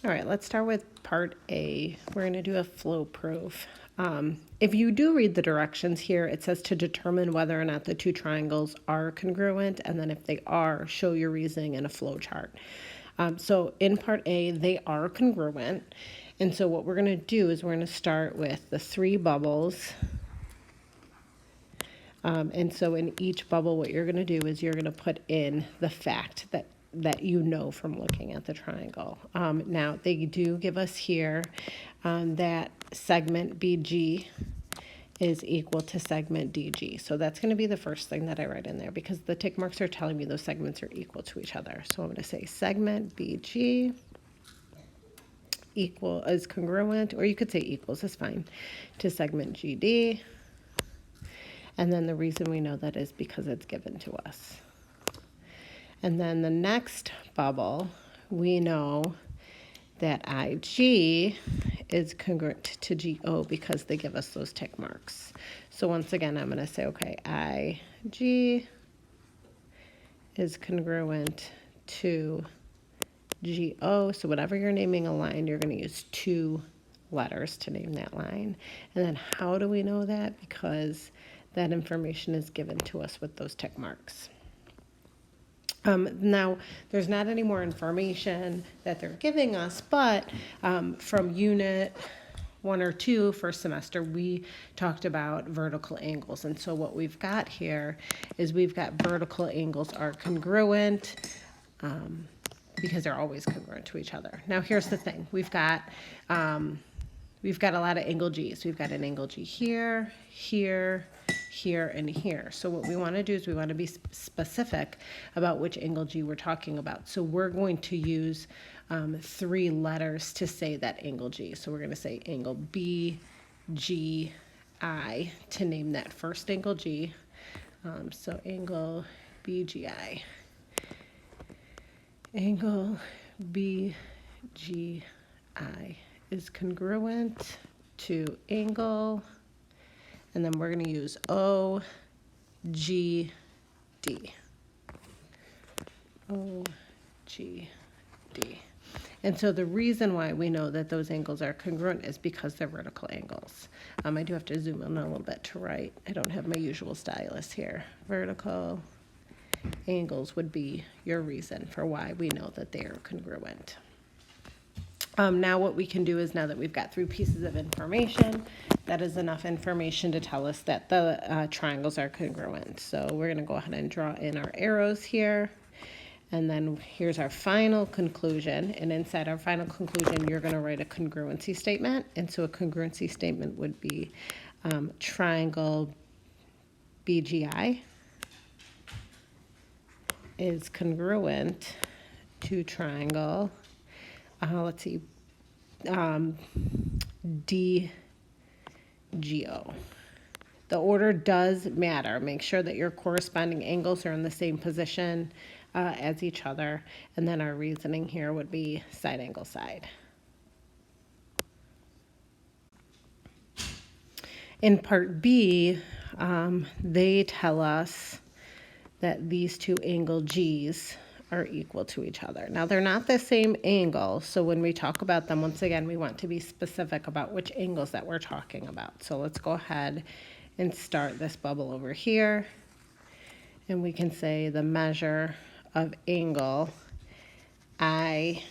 All right, let's start with part A. We're going to do a flow proof. If you do read the directions here, it says to determine whether or not the two triangles are congruent, and then if they are, show your reasoning in a flow chart. So in part A, they are congruent. And so what we're going to do is we're going to start with the 3 bubbles. And so in each bubble, what you're going to do is you're going to put in the fact that you know from looking at the triangle. Now, they do give us here that segment BG is equal to segment DG. So that's going to be the first thing that I write in there because the tick marks are telling me those segments are equal to each other. So I'm going to say segment BG is congruent, or you could say equals, is fine, to segment GD. And then the reason we know that is because it's given to us. And then the next bubble, we know that IG is congruent to GO because they give us those tick marks. So once again, I'm going to say, okay, IG is congruent to GO. So whenever you're naming a line, you're going to use 2 letters to name that line. And then how do we know that? Because that information is given to us with those tick marks. Now, there's not any more information that they're giving us, but from unit 1 or 2 first semester, we talked about vertical angles. And so what we've got here is we've got vertical angles are congruent because they're always congruent to each other. Now, here's the thing. We've got a lot of angle G's. We've got an angle G here, here, here, and here. So what we want to do is we want to be specific about which angle G we're talking about. So we're going to use 3 letters to say that angle G. So we're going to say angle BGI to name that first angle G. So angle BGI. Angle BGI is congruent to angle, and then we're going to use OGD. OGD. And so the reason why we know that those angles are congruent is because they're vertical angles. I do have to zoom in a little bit to write. I don't have my usual stylus here. Vertical angles would be your reason for why we know that they are congruent. Now what we can do is, now that we've got 3 pieces of information, that is enough information to tell us that the triangles are congruent. So we're going to go ahead and draw in our arrows here. And then here's our final conclusion. And inside our final conclusion, you're going to write a congruency statement. And so a congruency statement would be triangle BGI is congruent to triangle, let's see, DGO. The order does matter. Make sure that your corresponding angles are in the same position as each other. And then our reasoning here would be side angle side. In part B, they tell us that these 2 angle G's are equal to each other. Now, they're not the same angle, so when we talk about them, once again, we want to be specific about which angles that we're talking about. So let's go ahead and start this bubble over here, and we can say the measure of angle IGB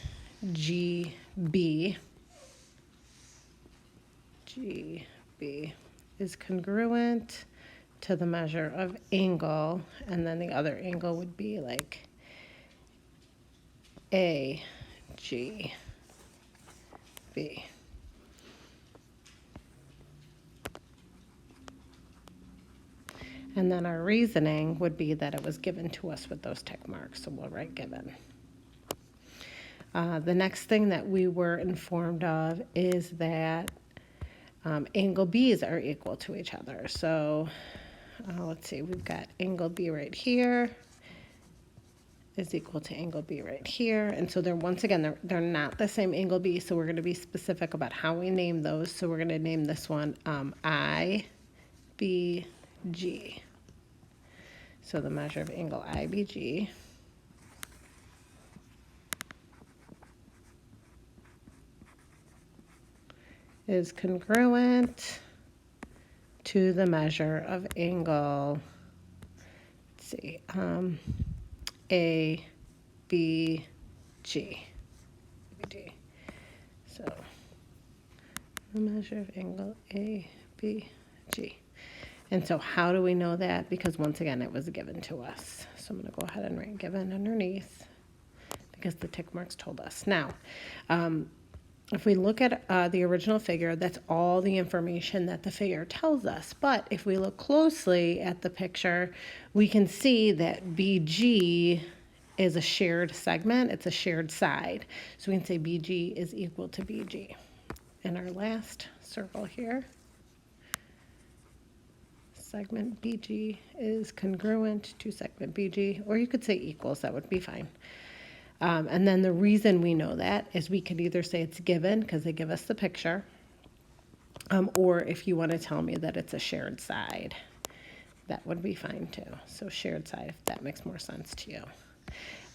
is congruent to the measure of angle, and then the other angle would be like AGB. And then our reasoning would be that it was given to us with those tick marks, so we'll write given. The next thing that we were informed of is that angle B's are equal to each other. So let's see, we've got angle B right here is equal to angle B right here. And so they're, once again, they're not the same angle B, so we're going to be specific about how we name those. So we're going to name this one IBG. So the measure of angle IBG is congruent to the measure of angle, let's see, A, B, G. So the measure of angle A, B, G. And so how do we know that? Because once again, it was given to us. So I'm going to go ahead and write given underneath because the tick marks told us. Now, if we look at the original figure, that's all the information that the figure tells us. But if we look closely at the picture, we can see that BG is a shared segment. It's a shared side. So we can say BG is equal to BG. And our last circle here, segment BG is congruent to segment BG, or you could say equals, that would be fine. And then the reason we know that is we could either say it's given because they give us the picture, or if you want to tell me that it's a shared side, that would be fine too. So shared side, if that makes more sense to you.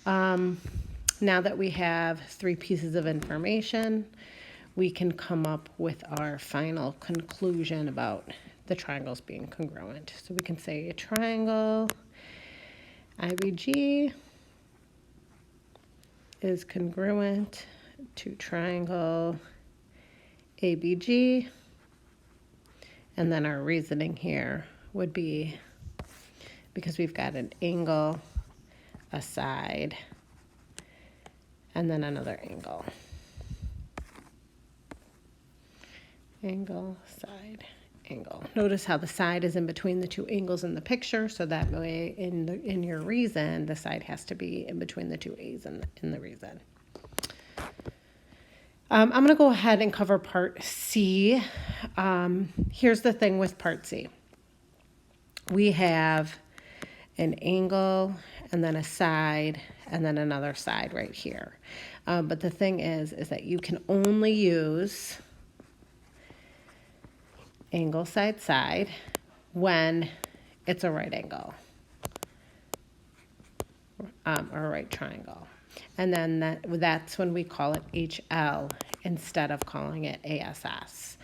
Now that we have 3 pieces of information, we can come up with our final conclusion about the triangles being congruent. So we can say a triangle IBG is congruent to triangle ABG. And then our reasoning here would be, because we've got an angle, a side, and then another angle. Angle, side, angle. Notice how the side is in between the 2 angles in the picture, so that way in your reason, the side has to be in between the 2 A's in the reason. I'm going to go ahead and cover part C. Here's the thing with part C. We have an angle and then a side and then another side right here. But the thing is that you can only use angle, side, side when it's a right angle or a right triangle. And then that's when we call it HL instead of calling it ASS.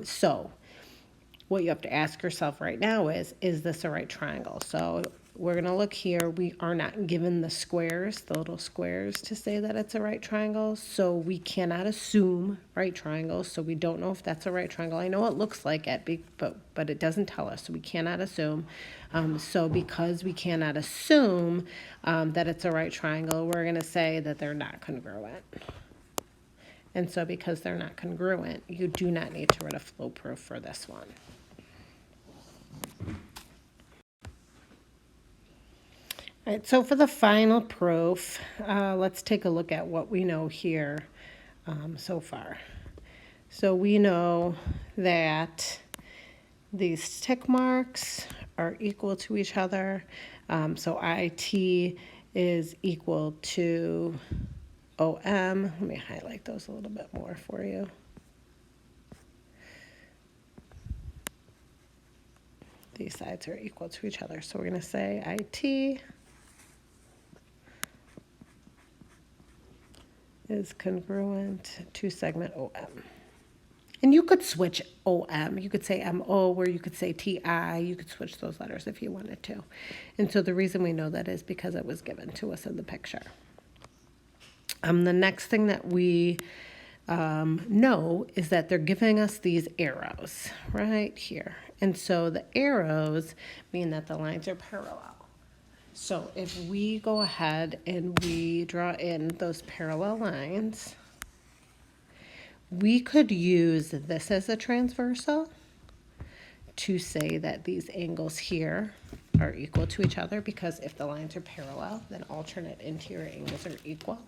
So what you have to ask yourself right now is this a right triangle? So we're going to look here. We are not given the squares, the little squares, to say that it's a right triangle. So we cannot assume right triangles. So we don't know if that's a right triangle. I know it looks like it, but it doesn't tell us. So we cannot assume. So because we cannot assume that it's a right triangle, we're going to say that they're not congruent. And so because they're not congruent, you do not need to write a flow proof for this one. All right, so for the final proof, let's take a look at what we know here so far. So we know that these tick marks are equal to each other. So IT is equal to OM. Let me highlight those a little bit more for you. These sides are equal to each other. So we're going to say IT is congruent to segment OM. And you could switch OM. You could say MO, or you could say TI. You could switch those letters if you wanted to. And so the reason we know that is because it was given to us in the picture. The next thing that we know is that they're giving us these arrows right here. And so the arrows mean that the lines are parallel. So if we go ahead and we draw in those parallel lines, we could use this as a transversal to say that these angles here are equal to each other, because if the lines are parallel, then alternate interior angles are equal.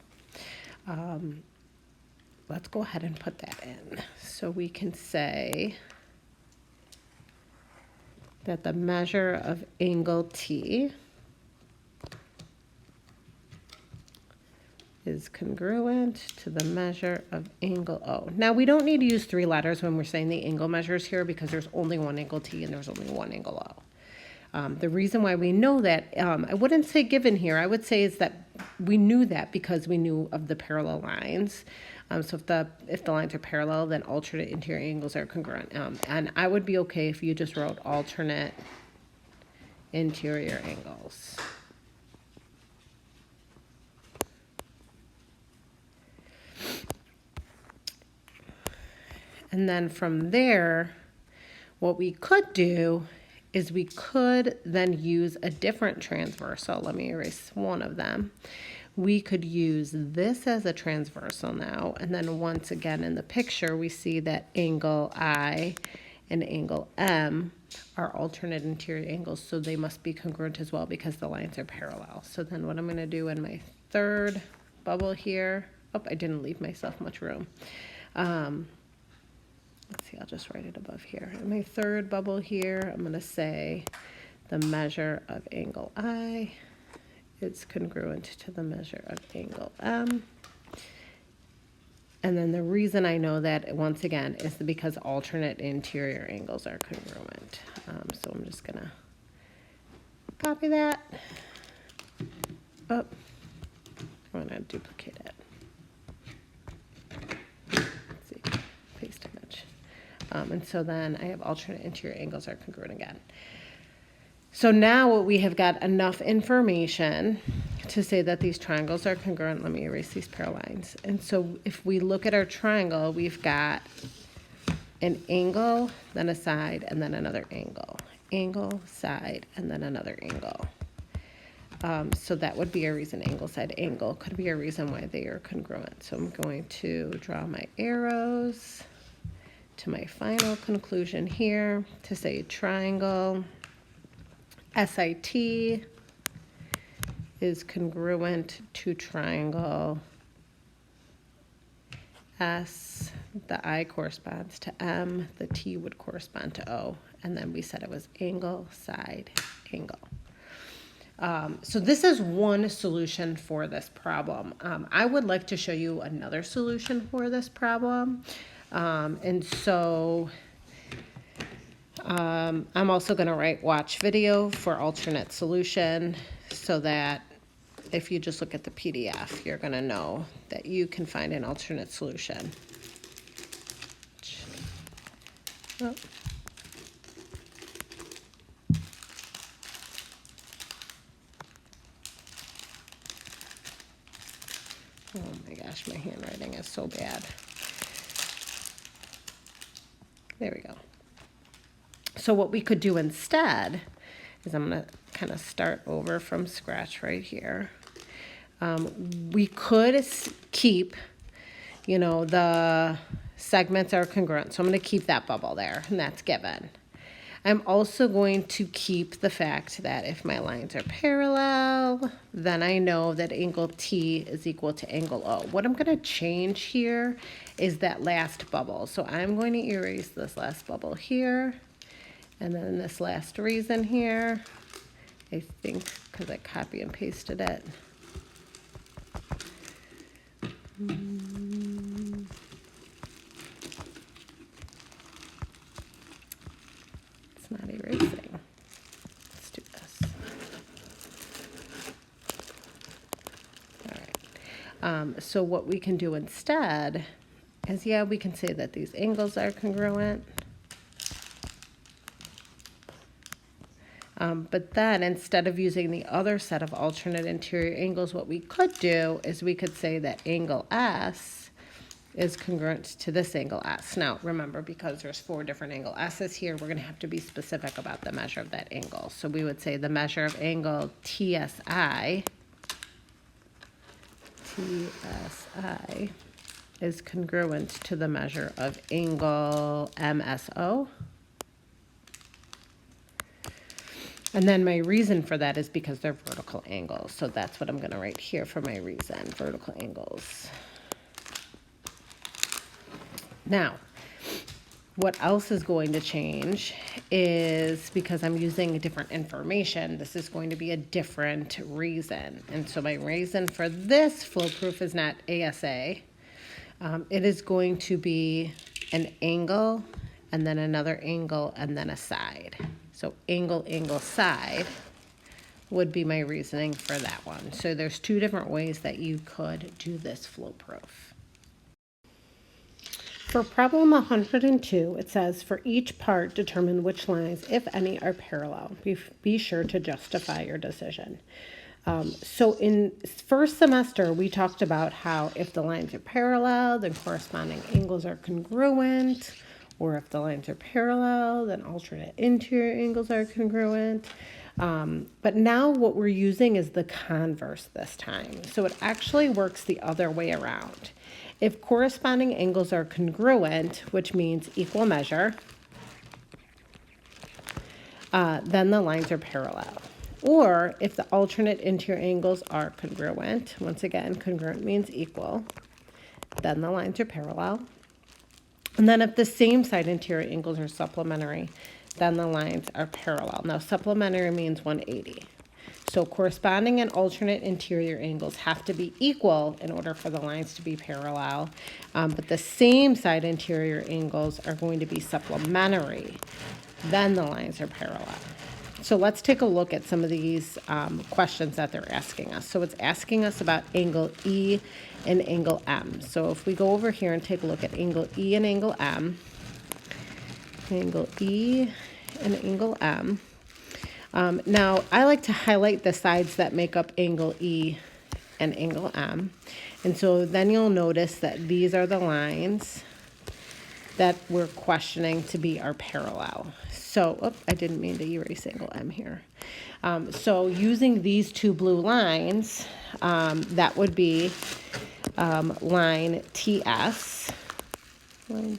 Let's go ahead and put that in. So we can say that the measure of angle T is congruent to the measure of angle O. Now, we don't need to use 3 letters when we're saying the angle measures here, because there's only one angle T and there's only one angle The reason why we know that, I wouldn't say given here, I would say is that we knew that because we knew of the parallel lines. So if the lines are parallel, then alternate interior angles are congruent. And I would be okay if you just wrote alternate interior angles. And then from there, what we could do is we could then use a different transversal. Let me erase one of them. We could use this as a transversal now. And then once again in the picture, we see that angle I and angle M are alternate interior angles. So they must be congruent as well because the lines are parallel. So then what I'm going to do in my third bubble here, oh, I didn't leave myself much room. Let's see, I'll just write it above here. In my third bubble here, I'm going to say the measure of angle I is congruent to the measure of angle M. And then the reason I know that, once again, is because alternate interior angles are congruent. So I'm just going to copy that. Oh, I'm going to duplicate it. Let's see, paste image. And so then I have alternate interior angles are congruent again. So now we have got enough information to say that these triangles are congruent. Let me erase these parallel lines. And so if we look at our triangle, we've got an angle, then a side, and then another angle. Angle, side, and then another angle. So that would be a reason angle, side, angle could be a reason why they are congruent. So I'm going to draw my arrows to my final conclusion here to say triangle SIT is congruent to triangle S. The I corresponds to M, the T would correspond to O, and then we said it was angle, side, angle. So this is one solution for this problem. I would like to show you another solution for this problem. And so I'm also going to watch video for alternate solution so that if you just look at the PDF, you're going to know that you can find an alternate solution. Oh. Oh my gosh, my handwriting is so bad. There we go. So what we could do instead is I'm going to kind of start over from scratch right here. We could keep, the segments are congruent. So I'm going to keep that bubble there, and that's given. I'm also going to keep the fact that if my lines are parallel, then I know that angle T is equal to angle O. What I'm going to change here is that last bubble. So I'm going to erase this last bubble here, and then this last reason here, I think because I copy and pasted it. It's not erasing. Let's do this. All right. So what we can do instead is, we can say that these angles are congruent. But then instead of using the other set of alternate interior angles, what we could do is we could say that angle S is congruent to this angle S. Now, remember, because there's 4 different angle S's here, we're going to have to be specific about the measure of that angle. So we would say the measure of angle TSI is congruent to the measure of angle MSO. And then my reason for that is because they're vertical angles. So that's what I'm going to write here for my reason, vertical angles. Now, what else is going to change is, because I'm using different information, this is going to be a different reason. And so my reason for this flow proof is not ASA. It is going to be an angle, and then another angle, and then a side. So angle, angle, side would be my reasoning for that one. So there's two different ways that you could do this flow proof. For problem 102, it says, for each part, determine which lines, if any, are parallel. Be sure to justify your decision. So in first semester, we talked about how if the lines are parallel, then corresponding angles are congruent, or if the lines are parallel, then alternate interior angles are congruent. But now what we're using is the converse this time. So it actually works the other way around. If corresponding angles are congruent, which means equal measure, then the lines are parallel. Or if the alternate interior angles are congruent, once again, congruent means equal, then the lines are parallel. And then if the same side interior angles are supplementary, then the lines are parallel. Now, supplementary means 180. So corresponding and alternate interior angles have to be equal in order for the lines to be parallel. But the same side interior angles are going to be supplementary. Then the lines are parallel. So let's take a look at some of these questions that they're asking us. So it's asking us about angle E and angle M. So if we go over here and take a look at angle E and angle M, angle E and angle M. Now, I like to highlight the sides that make up angle E and angle M. And so then you'll notice that these are the lines that we're questioning to be our parallel. So, I didn't mean to erase angle M here. So using these two blue lines, that would be line TS, and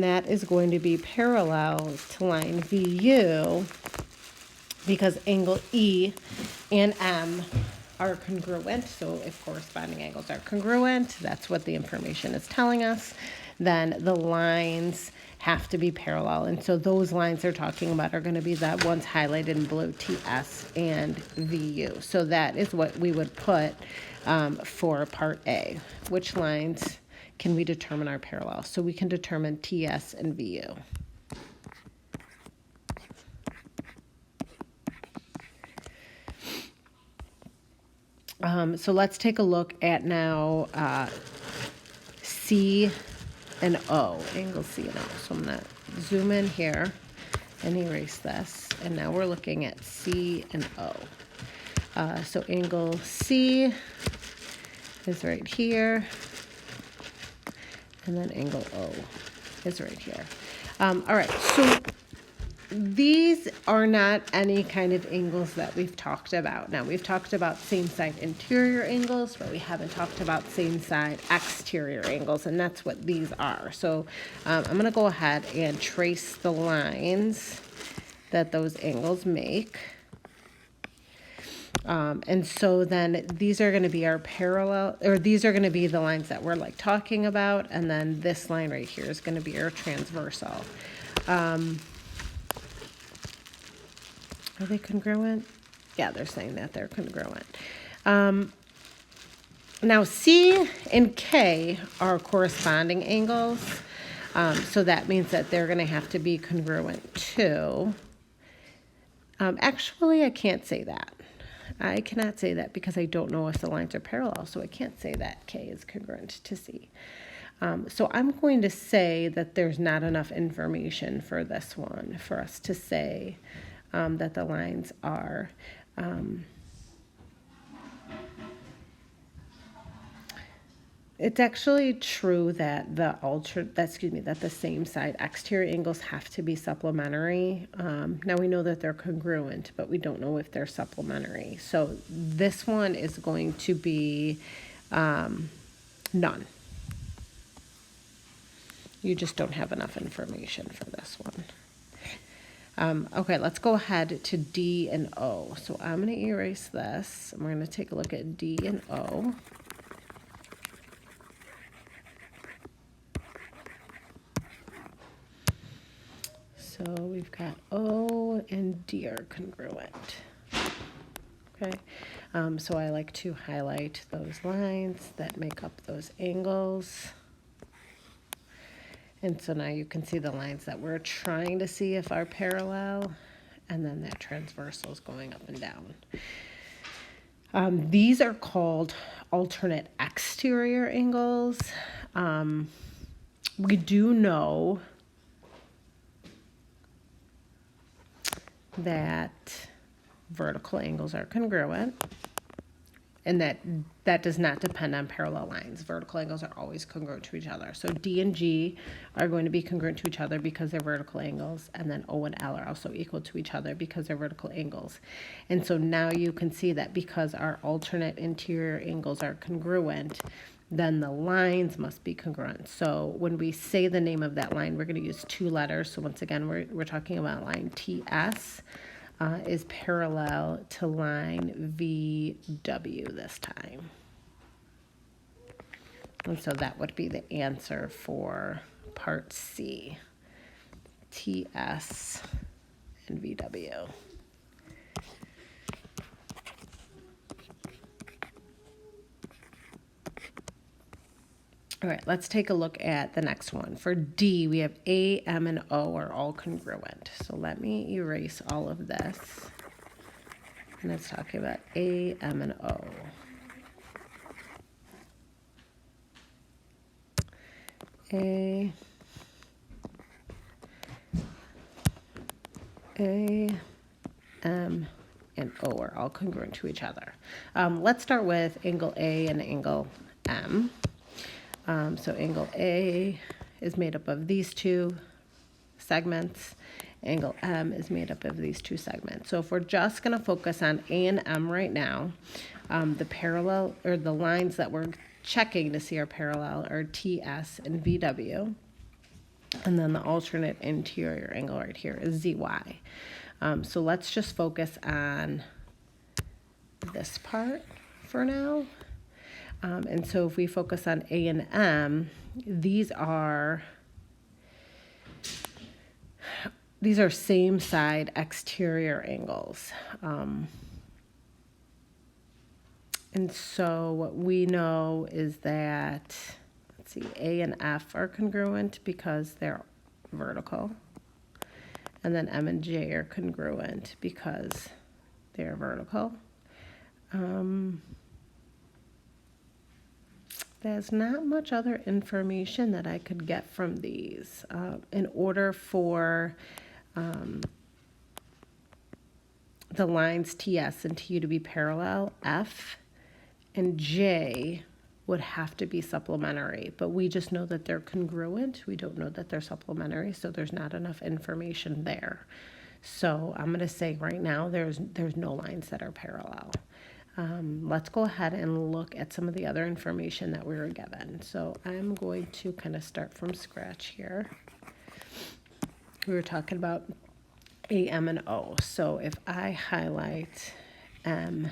that is going to be parallel to line VU because angle E and M are congruent. So if corresponding angles are congruent, that's what the information is telling us, then the lines have to be parallel. And so those lines they're talking about are going to be the ones highlighted in blue, TS and VU. So that is what we would put for part A. Which lines can we determine are parallel? So we can determine TS and VU. So let's take a look at now C and O, angle C and O. So I'm going to zoom in here and erase this. And now we're looking at C and O. So angle C is right here. And then angle O is right here. All right, so these are not any kind of angles that we've talked about. Now, we've talked about same side interior angles, but we haven't talked about same side exterior angles, and that's what these are. So I'm going to go ahead and trace the lines that those angles make. And so then these are going to be our parallel, or these are going to be the lines that we're like talking about. And then this line right here is going to be our transversal. Are they congruent? Yeah, they're saying that they're congruent. Now C and K are corresponding angles. So that means that they're going to have to be congruent too. Actually, I can't say that. I cannot say that because I don't know if the lines are parallel, so I can't say that K is congruent to C. So I'm going to say that there's not enough information for this one for us to say that the lines are it's actually true that that the same side exterior angles have to be supplementary. Now we know that they're congruent, but we don't know if they're supplementary. So this one is going to be none. You just don't have enough information for this one. Okay, let's go ahead to D and O. So I'm going to erase this, and we're going to take a look at D and O. So we've got O and D are congruent. Okay, so I like to highlight those lines that make up those angles. And so now you can see the lines that we're trying to see if are parallel, and then that transversal is going up and down. These are called alternate exterior angles. We do know that vertical angles are congruent, and that does not depend on parallel lines. Vertical angles are always congruent to each other. So D and G are going to be congruent to each other because they're vertical angles, and then O and L are also equal to each other because they're vertical angles. And so now you can see that because our alternate interior angles are congruent, then the lines must be congruent. So when we say the name of that line, we're going to use two letters. So once again, we're talking about line TS. Is parallel to line VW this time. And so that would be the answer for part C, TS and VW. All right, let's take a look at the next one. For D, we have A, M, and O are all congruent. So let me erase all of this. And it's talking about A, M, and O. A, M, and O are all congruent to each other. Let's start with angle A and angle M. So angle A is made up of these two segments. Angle M is made up of these two segments. So if we're just going to focus on A and M right now, the parallel or the lines that we're checking to see are parallel are TS and VW. And then the alternate interior angle right here is ZY. So let's just focus on this part for now. And so if we focus on A and M, these are same side exterior angles. And so what we know is that, let's see, A and F are congruent because they're vertical. And then M and J are congruent because they're vertical. There's not much other information that I could get from these. In order for the lines TS and TU to be parallel, F and J would have to be supplementary, but we just know that they're congruent. We don't know that they're supplementary, so there's not enough information there. So I'm going to say right now there's no lines that are parallel. Let's go ahead and look at some of the other information that we were given. So I'm going to kind of start from scratch here. We were talking about A, M, and O. So if I highlight M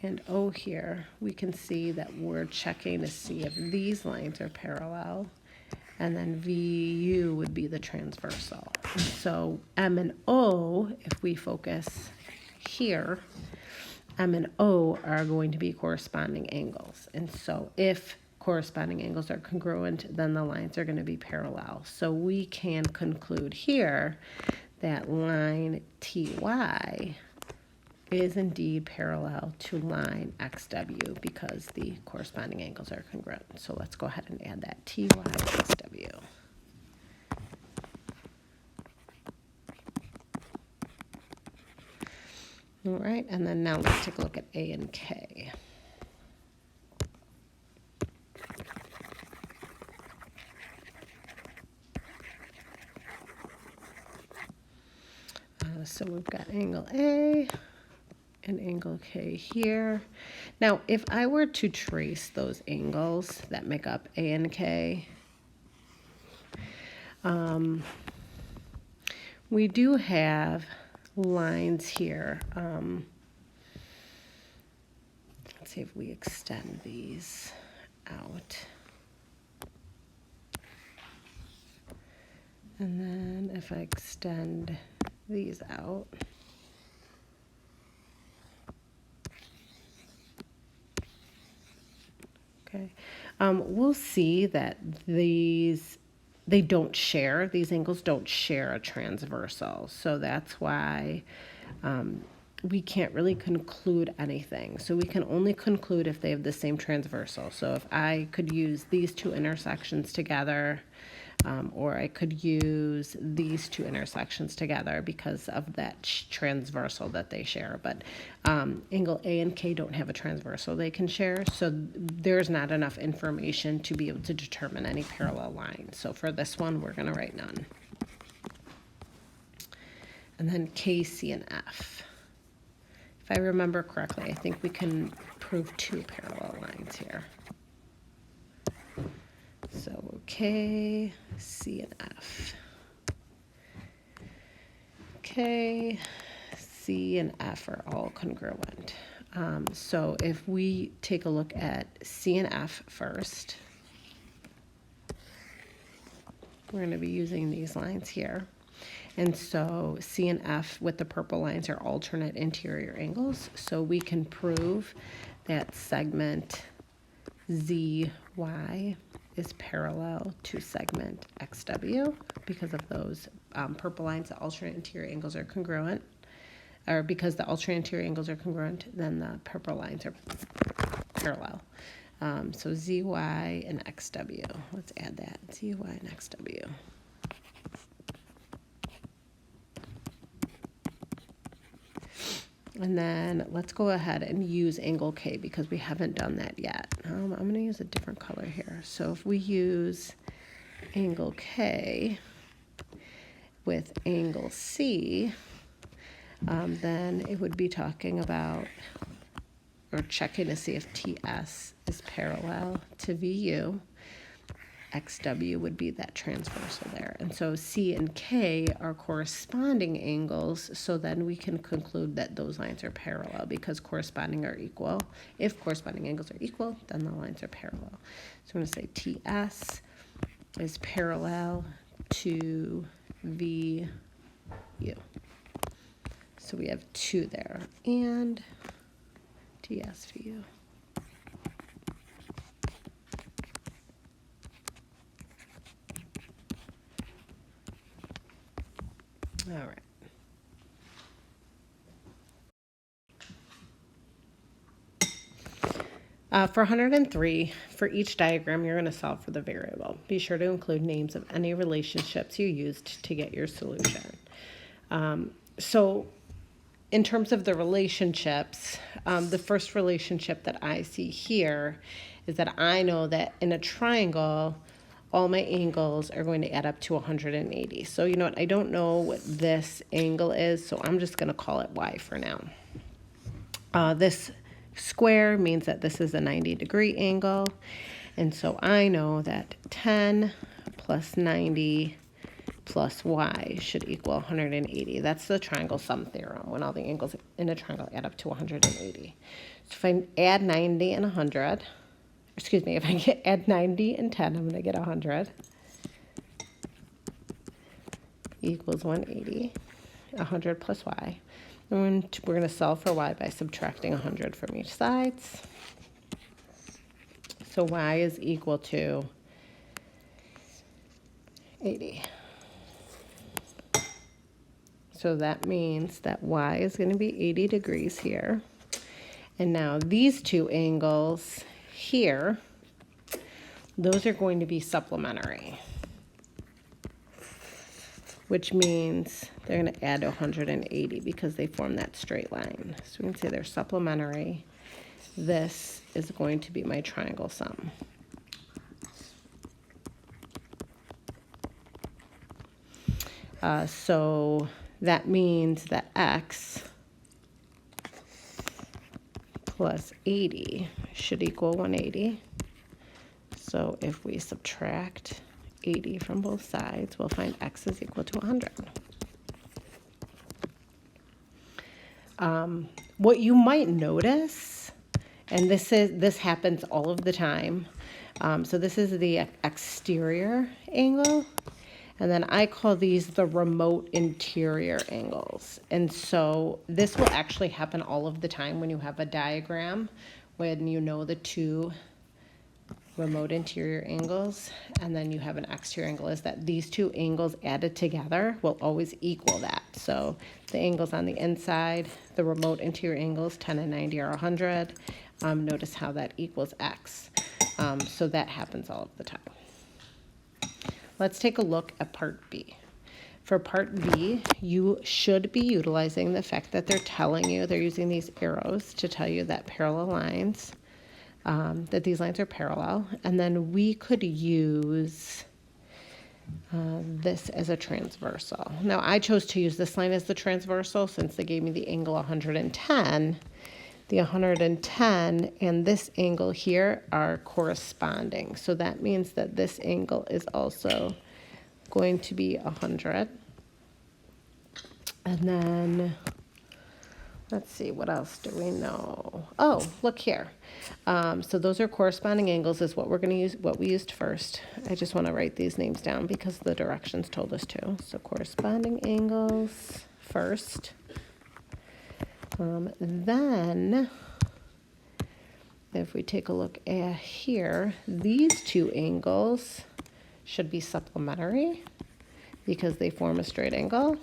and O here, we can see that we're checking to see if these lines are parallel. And then VU would be the transversal. So M and O, if we focus here, M and O are going to be corresponding angles. And so if corresponding angles are congruent, then the lines are going to be parallel. So we can conclude here that line TY is indeed parallel to line XW because the corresponding angles are congruent. So let's go ahead and add that TY XW. All right, and then now let's take a look at A and K. So we've got angle A and angle K here. Now, if I were to trace those angles that make up A and K, we do have lines here. Let's see if we extend these out. And then if I extend these out, okay, we'll see that these they don't share, these angles don't share a transversal. So that's why we can't really conclude anything. So we can only conclude if they have the same transversal. So if I could use these two intersections together, or I could use these two intersections together because of that transversal that they share. But angle A and K don't have a transversal they can share, so there's not enough information to be able to determine any parallel lines. So for this one, we're going to write none. And then K, C, and F. If I remember correctly, I think we can prove two parallel lines here. So K, C, and F. K, C, and F are all congruent. So if we take a look at C and F first, we're going to be using these lines here. And so C and F with the purple lines are alternate interior angles. So we can prove that segment ZY is parallel to segment XW because of those purple lines. The alternate interior angles are congruent, or because the alternate interior angles are congruent, then the purple lines are parallel. So ZY and XW. Let's add that, ZY and XW. And then let's go ahead and use angle K because we haven't done that yet. I'm going to use a different color here. So if we use angle K with angle C, then it would be talking about, or checking to see if TS is parallel to VU. XW would be that transversal there. And so C and K are corresponding angles, so then we can conclude that those lines are parallel because corresponding are equal. If corresponding angles are equal, then the lines are parallel. So I'm going to say TS is parallel to VU. So we have two there, and TS VU. All right. For 103, for each diagram, you're going to solve for the variable. Be sure to include names of any relationships you used to get your solution. So in terms of the relationships, the first relationship that I see here is that I know that in a triangle, all my angles are going to add up to 180. So you know what, I don't know what this angle is, so I'm just going to call it Y for now. This square means that this is a 90-degree angle, and so I know that 10 plus 90 plus Y should equal 180. That's the triangle sum theorem, when all the angles in a triangle add up to 180. So if I add 90 and 100, excuse me, if I add 90 and 10, I'm going to get 100 equals 180, 100 plus Y. And we're going to solve for Y by subtracting 100 from each side. So Y is equal to 80. So that means that Y is going to be 80 degrees here. And now these two angles here, those are going to be supplementary, which means they're going to add 180 because they form that straight line. So we can say they're supplementary. This is going to be my triangle sum. So that means that X plus 80 should equal 180. So if we subtract 80 from both sides, we'll find X is equal to 100. What you might notice, and this happens all of the time, so this is the exterior angle, and then I call these the remote interior angles. And so this will actually happen all of the time when you have a diagram, when you know the two remote interior angles, and then you have an exterior angle, is that these two angles added together will always equal that. So the angles on the inside, the remote interior angles, 10 and 90 are 100. Notice how that equals x. So that happens all of the time. Let's take a look at part B. For part B, you should be utilizing the fact that they're telling you, they're using these arrows to tell you that parallel lines, that these lines are parallel. And then we could use this as a transversal. Now I chose to use this line as the transversal since they gave me the angle 110. The 110 and this angle here are corresponding. So that means that this angle is also going to be 100. And then, let's see, what else do we know? Oh, look here. So those are corresponding angles is what we're going to use, what we used first. I just want to write these names down because the directions told us to. So corresponding angles first. Then, if we take a look at here, these two angles should be supplementary because they form a straight angle.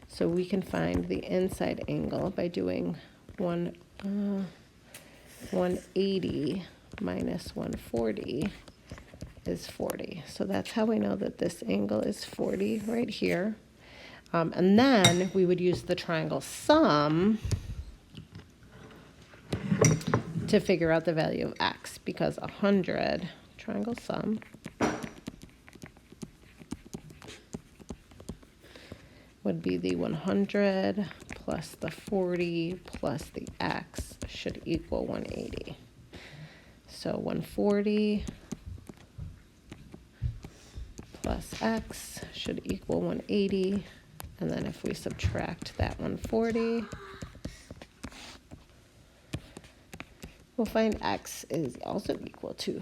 So we can find the inside angle by doing 180 minus 140 is 40. So that's how we know that this angle is 40 right here. And then we would use the triangle sum to figure out the value of x, because 100, triangle sum, would be the 100 plus the 40 plus the x should equal 180. So 140 plus x should equal 180. And then if we subtract that 140, we'll find x is also equal to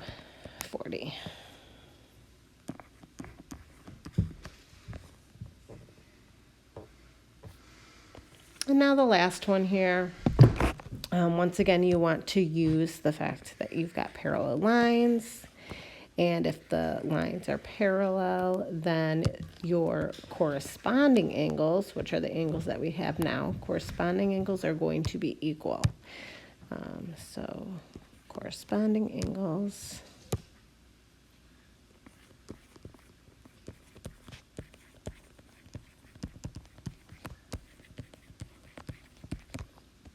40. And now the last one here. Once again, you want to use the fact that you've got parallel lines. And if the lines are parallel, then your corresponding angles, which are the angles that we have now, corresponding angles are going to be equal. So corresponding angles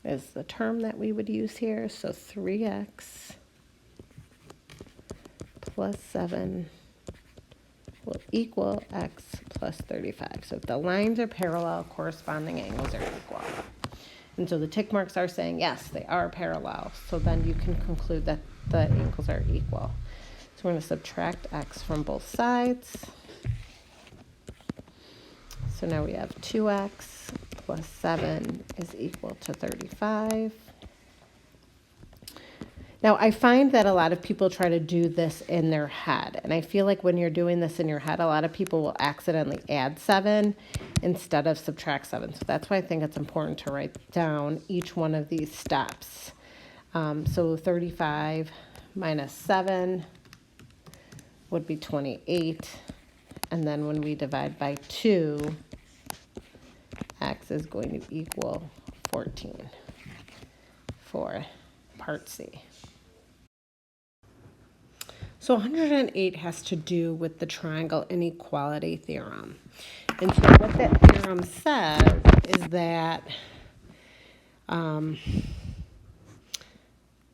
is the term that we would use here. So 3x plus 7 will equal x plus 35. So if the lines are parallel, corresponding angles are equal. And so the tick marks are saying, yes, they are parallel. So then you can conclude that the angles are equal. So we're going to subtract x from both sides. So now we have 2x plus 7 is equal to 35. Now, I find that a lot of people try to do this in their head. And I feel like when you're doing this in your head, a lot of people will accidentally add 7 instead of subtract 7. So that's why I think it's important to write down each one of these steps. So 35 minus 7 would be 28. And then when we divide by 2, x is going to equal 14 for part C. So 108 has to do with the triangle inequality theorem. And so what that theorem says is that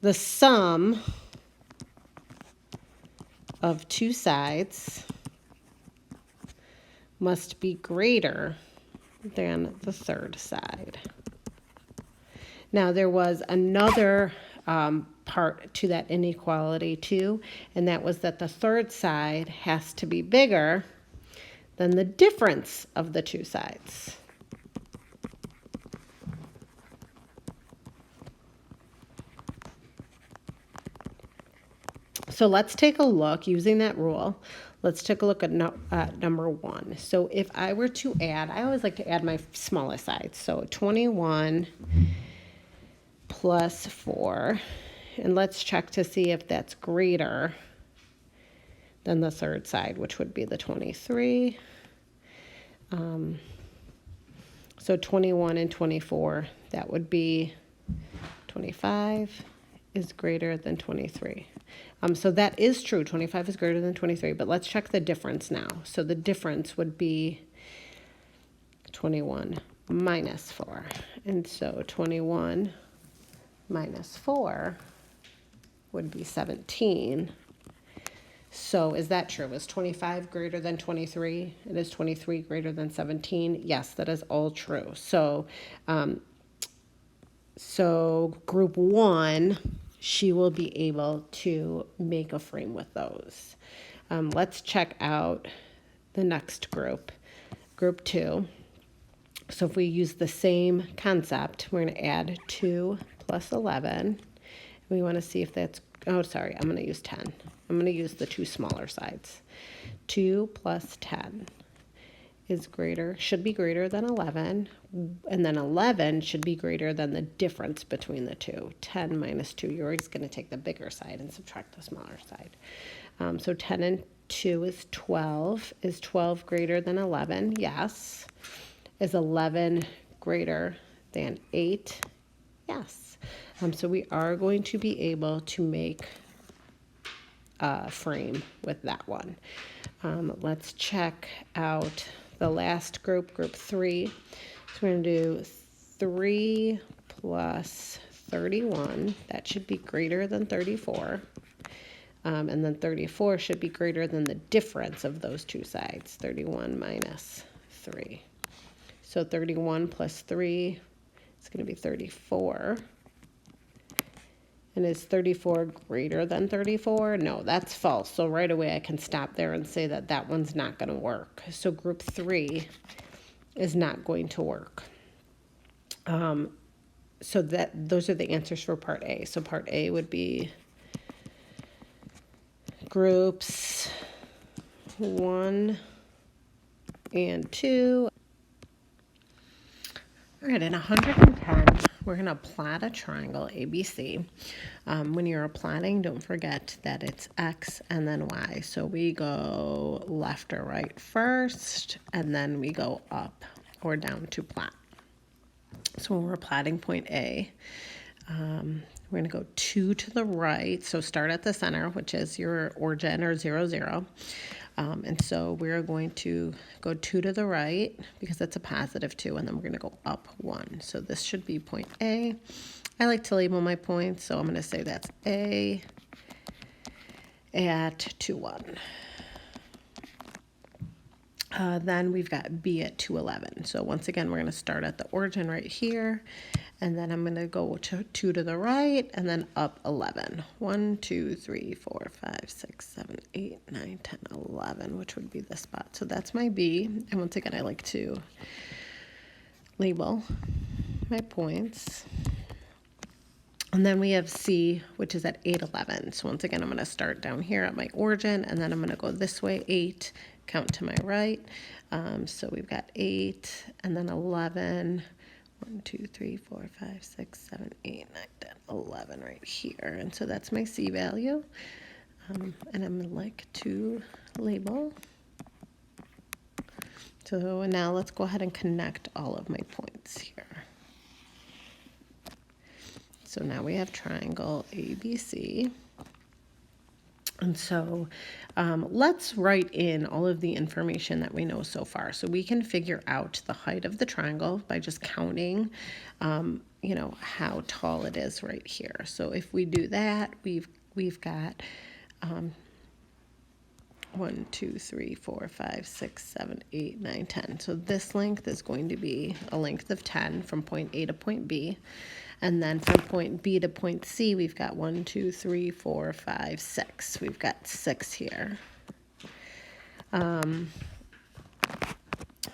the sum of two sides must be greater than the third side. Now, there was another part to that inequality too, and that was that the third side has to be bigger than the difference of the two sides. So let's take a look using that rule. Let's take a look at number 1. So if I were to add, I always like to add my smallest sides. So 21 plus 4. And let's check to see if that's greater than the third side, which would be the 23. So 21 and 24, that would be 25 is greater than 23. So that is true, 25 is greater than 23, but let's check the difference now. So the difference would be 21 minus 4. And so 21 minus 4 would be 17. So is that true? Is 25 greater than 23? And is 23 greater than 17? Yes, that is all true. So, group 1, she will be able to make a frame with those. Let's check out the next group, group 2. So if we use the same concept, we're going to add 2 plus 11. We want to see if that's, oh, sorry, I'm going to use 10. I'm going to use the 2 smaller sides. 2 plus 10 is should be greater than 11. And then 11 should be greater than the difference between the two. 10 minus 2, you're always going to take the bigger side and subtract the smaller side. So 10 and 2 is 12. Is 12 greater than 11? Yes. Is 11 greater than 8? Yes. So we are going to be able to make a frame with that one. Let's check out the last group, group 3. So we're going to do 3 plus 31. That should be greater than 34. And then 34 should be greater than the difference of those two sides, 31 minus 3. So 31 plus 3 is going to be 34. And is 34 greater than 34? No, that's false. So right away I can stop there and say that that one's not going to work. So group 3 is not going to work. So those are the answers for part A. So part A would be groups 1 and 2. All right, in 110, we're going to plot a triangle ABC. When you're plotting, don't forget that it's X and then Y. So we go left or right first, and then we go up or down to plot. So when we're plotting point A, we're going to go 2 to the right. So start at the center, which is your origin or 0, 0. And so we're going to go 2 to the right because that's a positive 2, and then we're going to go up 1. So this should be point A. I like to label my points, so I'm going to say that's A at 2, 1. Then we've got B at 2, 11. So once again, we're going to start at the origin right here, and then I'm going to go 2 to the right and then up 11. 1, 2, 3, 4, 5, 6, 7, 8, 9, 10, 11, which would be this spot. So that's my B. And once again, I like to label my points. And then we have C, which is at 8, 11. So once again, I'm going to start down here at my origin, and then I'm going to go this way, 8, count to my right. So we've got 8 and then 11. 1, 2, 3, 4, 5, 6, 7, 8, 9, 10, 11 right here. And so that's my C value. And I'm going to like to label. So now let's go ahead and connect all of my points here. So now we have triangle ABC. And so let's write in all of the information that we know so far. So we can figure out the height of the triangle by just counting, how tall it is right here. So if we do that, we've got 1, 2, 3, 4, 5, 6, 7, 8, 9, 10. So this length is going to be a length of 10 from point A to point B. And then from point B to point C, we've got 1, 2, 3, 4, 5, 6. We've got 6 here.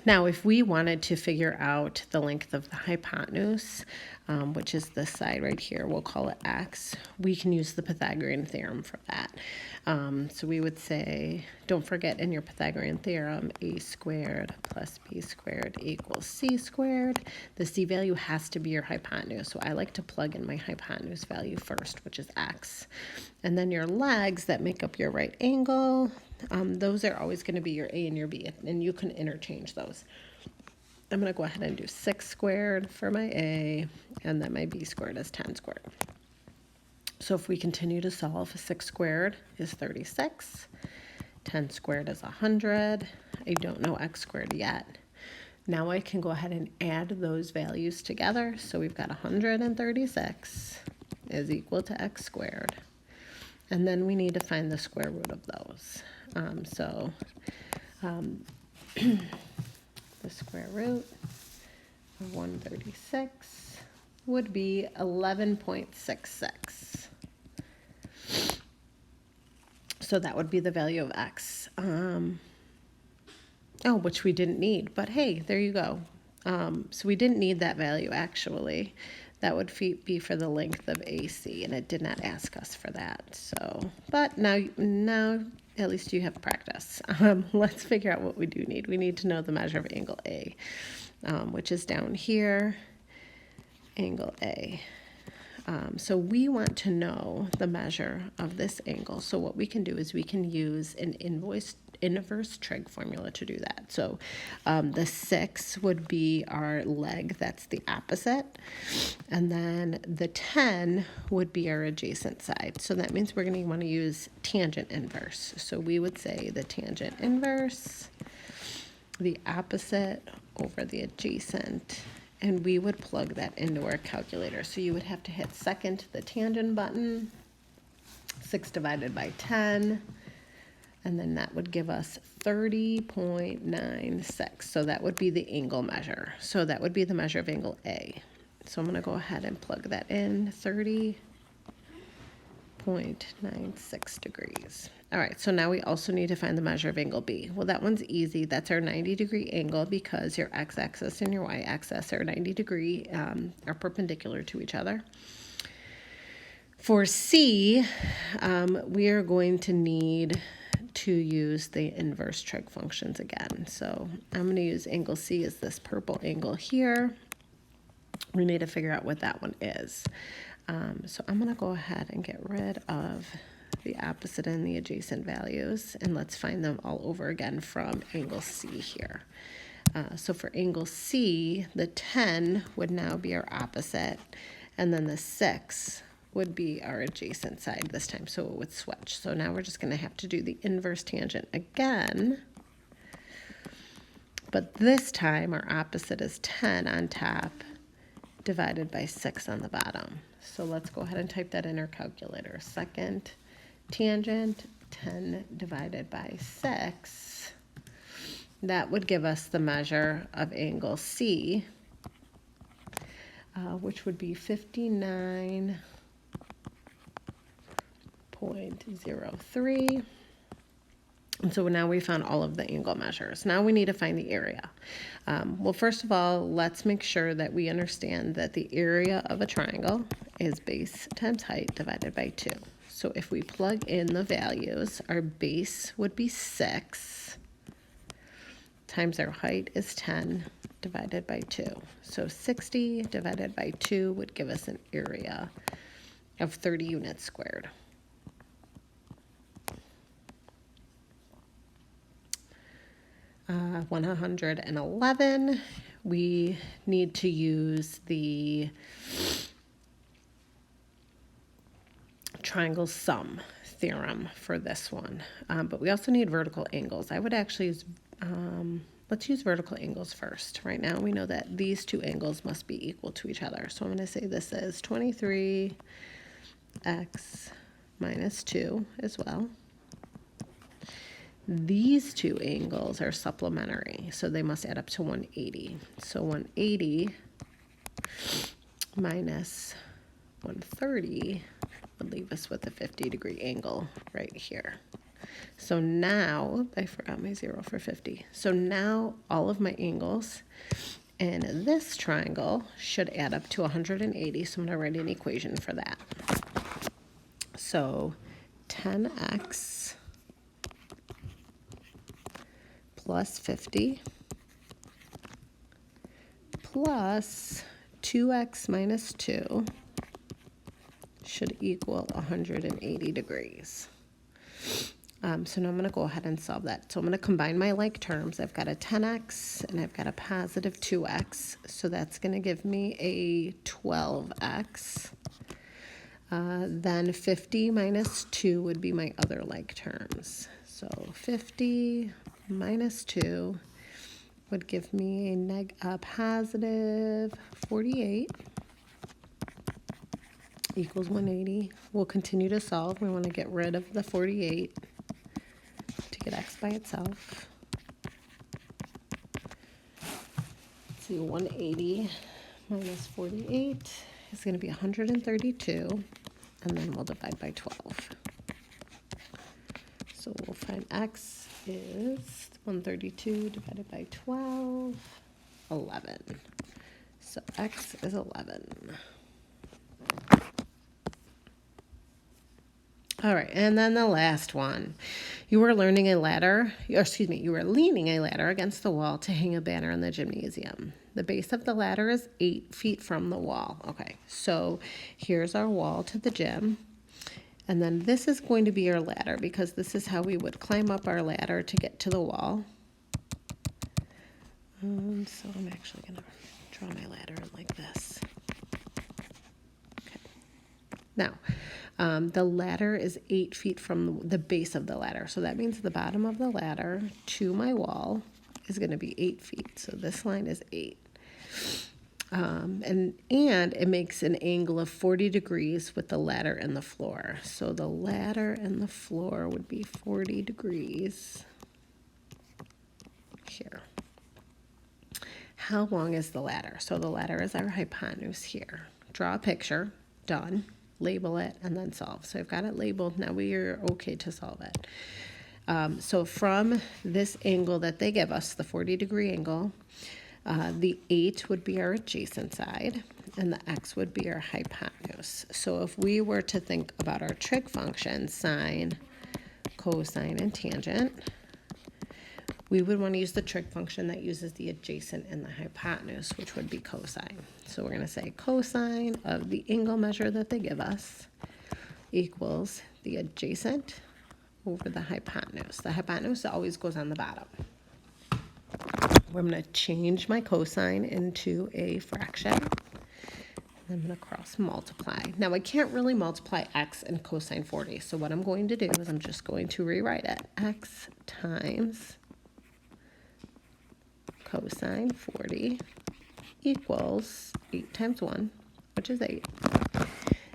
Now, if we wanted to figure out the length of the hypotenuse, which is this side right here, we'll call it X, we can use the Pythagorean theorem for that. So we would say, don't forget in your Pythagorean theorem, a squared plus b squared equals c squared. The c value has to be your hypotenuse, so I like to plug in my hypotenuse value first, which is X. And then your legs that make up your right angle, those are always going to be your A and your B, and you can interchange those. I'm going to go ahead and do 6 squared for my A, and then my B squared is 10 squared. So if we continue to solve, 6 squared is 36, 10 squared is 100. I don't know x squared yet. Now I can go ahead and add those values together. So we've got 136 is equal to x squared. And then we need to find the square root of those. The square root of 136 would be 11.66. So that would be the value of x. Which we didn't need, but hey, there you go. So we didn't need that value actually. That would be for the length of AC, and it did not ask us for that. So, but now at least you have practice. Let's figure out what we do need. We need to know the measure of angle A, which is down here, angle A. So we want to know the measure of this angle. So what we can do is we can use an inverse trig formula to do that. So the 6 would be our leg, that's the opposite. And then the 10 would be our adjacent side. So that means we're going to want to use tangent inverse. So we would say the tangent inverse, the opposite over the adjacent, and we would plug that into our calculator. So you would have to hit second the tangent button, 6 divided by 10, and then that would give us 30.96. So that would be the angle measure. So that would be the measure of angle A. So I'm going to go ahead and plug that in, 30.96 degrees. All right, so now we also need to find the measure of angle B. Well, that one's easy. That's our 90-degree angle because your x-axis and your y-axis are 90 degree, are perpendicular to each other. For C, we are going to need to use the inverse trig functions again. So I'm going to use angle C as this purple angle here. We need to figure out what that one is. So I'm going to go ahead and get rid of the opposite and the adjacent values, and let's find them all over again from angle C here. So for angle C, the 10 would now be our opposite, and then the 6 would be our adjacent side this time, so it would switch. So now we're just going to have to do the inverse tangent again, but this time our opposite is 10 on top divided by 6 on the bottom. So let's go ahead and type that in our calculator. Second tangent, 10 divided by 6. That would give us the measure of angle C, which would be 59.03. And so now we found all of the angle measures. Now we need to find the area. Well, first of all, let's make sure that we understand that the area of a triangle is base times height divided by 2. So if we plug in the values, our base would be 6 times our height is 10 divided by 2. So 60 divided by 2 would give us an area of 30 units squared. Uh, 111, we need to use the triangle sum theorem for this one, but we also need vertical angles. I would actually use, let's use vertical angles first. Right now we know that these two angles must be equal to each other. So I'm going to say this is 23x minus 2 as well. These two angles are supplementary, so they must add up to 180. So 180 minus 130 would leave us with a 50-degree angle right here. So now, I forgot my 0 for 50. So now all of my angles in this triangle should add up to 180. So I'm going to write an equation for that. So 10x plus 50 plus 2x minus 2 should equal 180 degrees. So now I'm going to go ahead and solve that. So I'm going to combine my like terms. I've got a 10x and I've got a positive 2x. So that's going to give me a 12x. Then 50 minus 2 would be my other like terms. So 50 minus 2 would give me a positive 48 equals 180. We'll continue to solve. We want to get rid of the 48 to get x by itself. Let's see, 180 minus 48 is going to be 132, and then we'll divide by 12. So we'll find x is 132 divided by 12, 11. So x is 11. All right, and then the last one. You were leaning a ladder against the wall to hang a banner in the gymnasium. The base of the ladder is 8 feet from the wall. Okay, so here's our wall to the gym. And then this is going to be our ladder, because this is how we would climb up our ladder to get to the wall. So I'm actually going to draw my ladder in like this. Okay. Now, the ladder is 8 feet from the base of the ladder. So that means the bottom of the ladder to my wall is going to be 8 feet. So this line is 8. And it makes an angle of 40 degrees with the ladder and the floor. So the ladder and the floor would be 40 degrees here. How long is the ladder? So the ladder is our hypotenuse here. Draw a picture. Done. Label it and then solve. So I've got it labeled. Now we are okay to solve it. So from this angle that they give us, the 40-degree angle, the 8 would be our adjacent side, and the x would be our hypotenuse. So if we were to think about our trig function, sine, cosine, and tangent, we would want to use the trig function that uses the adjacent and the hypotenuse, which would be cosine. So we're going to say cosine of the angle measure that they give us equals the adjacent over the hypotenuse. The hypotenuse always goes on the bottom. I'm going to change my cosine into a fraction. I'm going to cross multiply. Now I can't really multiply x and cosine 40. So what I'm going to do is I'm just going to rewrite it. X times cosine 40 equals 8 times 1, which is 8.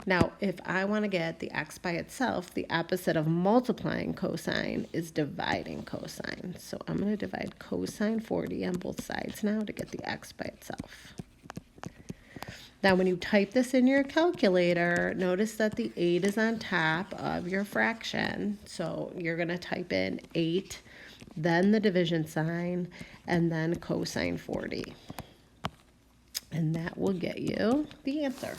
Now, if I want to get the x by itself, the opposite of multiplying cosine is dividing cosine. So I'm going to divide cosine 40 on both sides now to get the x by itself. Now, when you type this in your calculator, notice that the 8 is on top of your fraction. So you're going to type in 8, then the division sign, and then cosine 40. And that will get you the answer.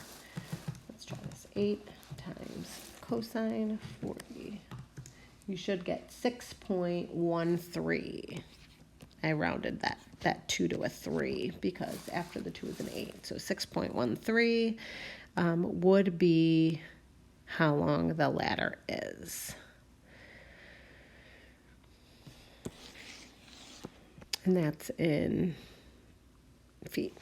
Let's try this. 8 times cosine 40. You should get 6.13. I rounded that 2 to a 3 because after the 2 is an 8. So 6.13 would be how long the ladder is. And that's in feet.